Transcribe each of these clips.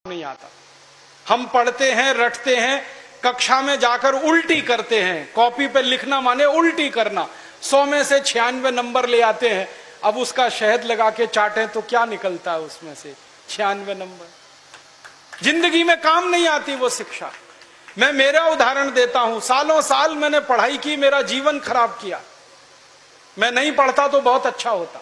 नहीं आता। हम पढ़ते हैं, रटते हैं, कक्षा में जाकर उल्टी करते हैं। कॉपी पे लिखना माने उल्टी करना। 100 में से 96 नंबर ले आते हैं। अब उसका शहद लगा के चाटें तो क्या निकलता है उसमें से? 96 नंबर। जिंदगी में काम नहीं आती वो शिक्षा। मैं मेरा उदाहरण देता हूं। सालों साल मैंने पढ़ाई की, मेरा जीवन खराब किया। मैं नहीं पढ़ता तो बहुत अच्छा होता।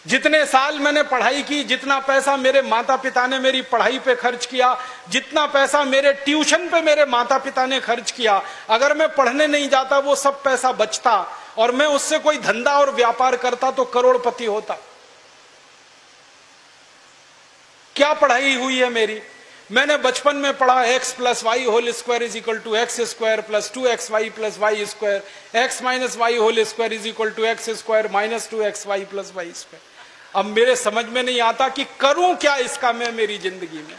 जितने साल मैंने पढ़ाई की, जितना पैसा मेरे माता पिता ने मेरी पढ़ाई पे खर्च किया, जितना पैसा मेरे ट्यूशन पे मेरे माता पिता ने खर्च किया, अगर मैं पढ़ने नहीं जाता वो सब पैसा बचता और मैं उससे कोई धंधा और व्यापार करता तो करोड़पति होता। क्या पढ़ाई हुई है मेरी? मैंने बचपन में पढ़ा x + y whole square is equal to x square plus 2xy plus y square, x minus y whole square is equal to x square minus 2xy plus y square. अब मेरे समझ में नहीं आता कि करूं क्या इसका मैं मेरी जिंदगी में।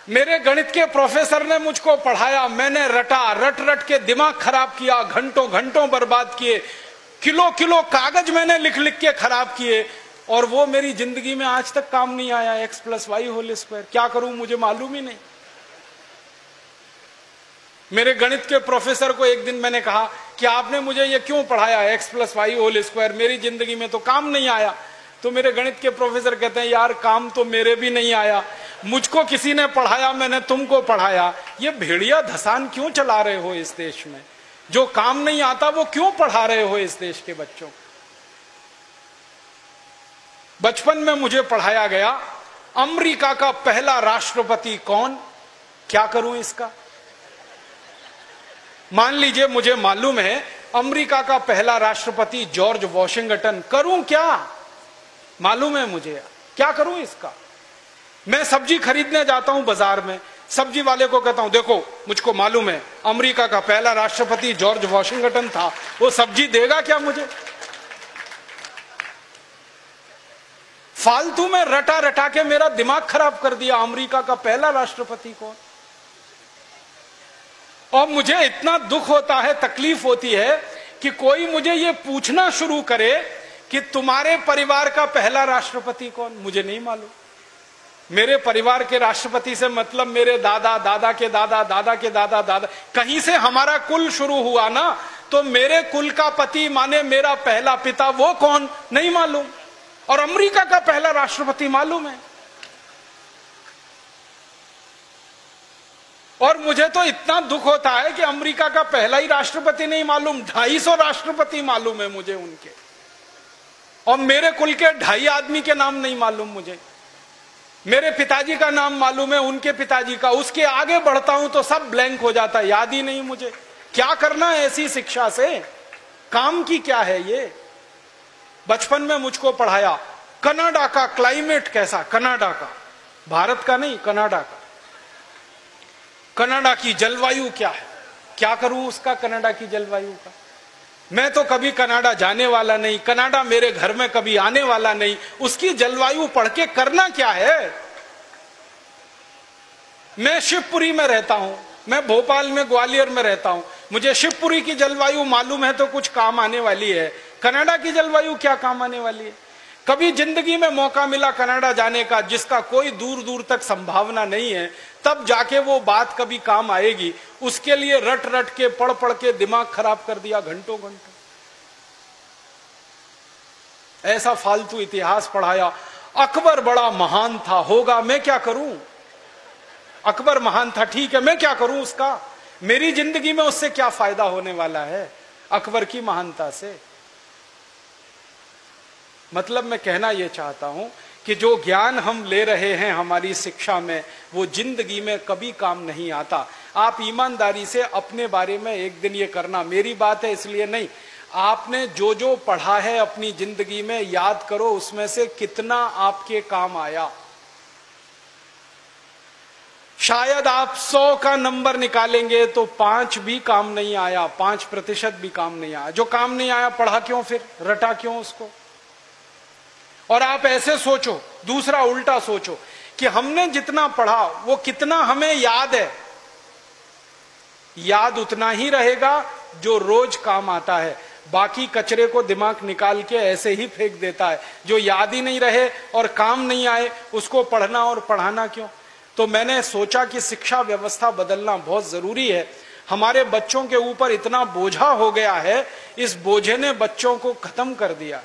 मेरे गणित के प्रोफेसर ने मुझको पढ़ाया, मैंने रटा, रट रट के दिमाग खराब किया, घंटों घंटों बर्बाद किए, किलो किलो कागज मैंने लिख लिख के खराब किए और वो मेरी जिंदगी में आज तक काम नहीं आया। x + y होल स्क्वायर क्या करूं मुझे मालूम ही नहीं। मेरे गणित के प्रोफेसर को एक दिन मैंने कहा कि आपने मुझे ये क्यों पढ़ाया x + y होल स्क्वायर, मेरी जिंदगी में तो काम नहीं आया। तो मेरे गणित के प्रोफेसर कहते हैं, यार काम तो मेरे भी नहीं आया, मुझको किसी ने पढ़ाया, मैंने तुमको पढ़ाया। ये भेड़िया धसान क्यों चला रहे हो इस देश में? जो काम नहीं आता वो क्यों पढ़ा रहे हो इस देश के बच्चों? बचपन में मुझे पढ़ाया गया अमेरिका का पहला राष्ट्रपति कौन, क्या करूं इसका? मान लीजिए मुझे मालूम है अमेरिका का पहला राष्ट्रपति जॉर्ज वॉशिंगटन, करूं क्या? मालूम है मुझे, क्या करूं इसका? मैं सब्जी खरीदने जाता हूं बाजार में, सब्जी वाले को कहता हूं देखो मुझको मालूम है अमेरिका का पहला राष्ट्रपति जॉर्ज वॉशिंगटन था, वो सब्जी देगा क्या मुझे? फालतू में रटा रटा के मेरा दिमाग खराब कर दिया। अमेरिका का पहला राष्ट्रपति कौन? और मुझे इतना दुख होता है, तकलीफ होती है कि कोई मुझे ये पूछना शुरू करे कि तुम्हारे परिवार का पहला राष्ट्रपति कौन? मुझे नहीं मालूम। मेरे परिवार के राष्ट्रपति से मतलब मेरे दादा, दादा के दादा, दादा के दादा, दादा, कहीं से हमारा कुल शुरू हुआ ना, तो मेरे कुल का पति माने मेरा पहला पिता, वो कौन नहीं मालूम। और अमेरिका का पहला राष्ट्रपति मालूम है। और मुझे तो इतना दुख होता है कि अमेरिका का पहला ही राष्ट्रपति नहीं मालूम, 250 राष्ट्रपति मालूम है मुझे उनके, और मेरे कुल के 2.5 आदमी के नाम नहीं मालूम मुझे। मेरे पिताजी का नाम मालूम है, उनके पिताजी का, उसके आगे बढ़ता हूं तो सब ब्लैंक हो जाता है, याद ही नहीं मुझे। क्या करना है ऐसी शिक्षा से? काम की क्या है ये? बचपन में मुझको पढ़ाया कनाडा का क्लाइमेट कैसा, कनाडा का, भारत का नहीं, कनाडा का। कनाडा की जलवायु क्या है, क्या करूं उसका कनाडा की जलवायु का? मैं तो कभी कनाडा जाने वाला नहीं, कनाडा मेरे घर में कभी आने वाला नहीं, उसकी जलवायु पढ़ के करना क्या है? मैं शिवपुरी में रहता हूं, मैं भोपाल में, ग्वालियर में रहता हूं, मुझे शिवपुरी की जलवायु मालूम है तो कुछ काम आने वाली है। कनाडा की जलवायु क्या काम आने वाली है? कभी जिंदगी में मौका मिला कनाडा जाने का, जिसका कोई दूर दूर तक संभावना नहीं है, तब जाके वो बात कभी काम आएगी। उसके लिए रट रट के, पढ़ पढ़ के दिमाग खराब कर दिया घंटों घंटों। ऐसा फालतू इतिहास पढ़ाया। अकबर बड़ा महान था, होगा, मैं क्या करूं? अकबर महान था, ठीक है, मैं क्या करूं उसका? मेरी जिंदगी में उससे क्या फायदा होने वाला है अकबर की महानता से? मतलब मैं कहना यह चाहता हूं कि जो ज्ञान हम ले रहे हैं हमारी शिक्षा में, वो जिंदगी में कभी काम नहीं आता। आप ईमानदारी से अपने बारे में एक दिन ये करना, मेरी बात है इसलिए नहीं, आपने जो जो पढ़ा है अपनी जिंदगी में याद करो, उसमें से कितना आपके काम आया। शायद आप 100 का नंबर निकालेंगे तो 5 भी काम नहीं आया, 5% भी काम नहीं आया। जो काम नहीं आया पढ़ा क्यों, फिर रटा क्यों उसको? और आप ऐसे सोचो, दूसरा उल्टा सोचो कि हमने जितना पढ़ा वो कितना हमें याद है। याद उतना ही रहेगा जो रोज काम आता है। बाकी कचरे को दिमाग निकाल के ऐसे ही फेंक देता है। जो याद ही नहीं रहे और काम नहीं आए उसको पढ़ना और पढ़ाना क्यों। तो मैंने सोचा कि शिक्षा व्यवस्था बदलना बहुत जरूरी है। हमारे बच्चों के ऊपर इतना बोझा हो गया है, इस बोझे ने बच्चों को खत्म कर दिया।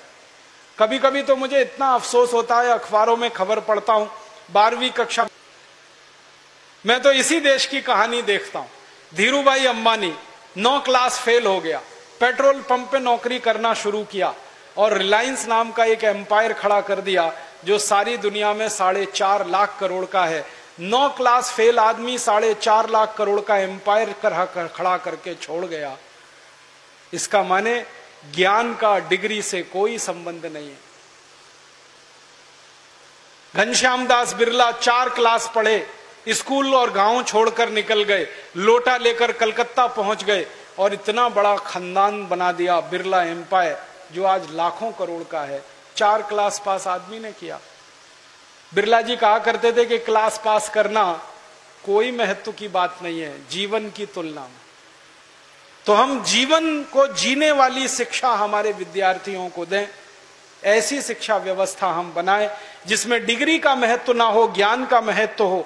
कभी कभी तो मुझे इतना अफसोस होता है, अखबारों में खबर पढ़ता हूं 12वीं कक्षा, मैं तो इसी देश की कहानी देखता हूं। धीरूभाई अंबानी 9 क्लास फेल हो गया, पेट्रोल पंप पे नौकरी करना शुरू किया और रिलायंस नाम का एक एम्पायर खड़ा कर दिया जो सारी दुनिया में 4.5 लाख करोड़ का है। 9 क्लास फेल आदमी 4.5 लाख करोड़ का एम्पायर खड़ा करके छोड़ गया। इसका माने ज्ञान का डिग्री से कोई संबंध नहीं है। घनश्याम दास बिरला 4 क्लास पढ़े, स्कूल और गांव छोड़कर निकल गए, लोटा लेकर कलकत्ता पहुंच गए और इतना बड़ा खानदान बना दिया, बिरला एम्पायर, जो आज लाखों करोड़ का है। 4 क्लास पास आदमी ने किया। बिरला जी कहा करते थे कि क्लास पास करना कोई महत्व की बात नहीं है जीवन की तुलना में। तो हम जीवन को जीने वाली शिक्षा हमारे विद्यार्थियों को दें, ऐसी शिक्षा व्यवस्था हम बनाएं जिसमें डिग्री का महत्व ना हो, ज्ञान का महत्व हो।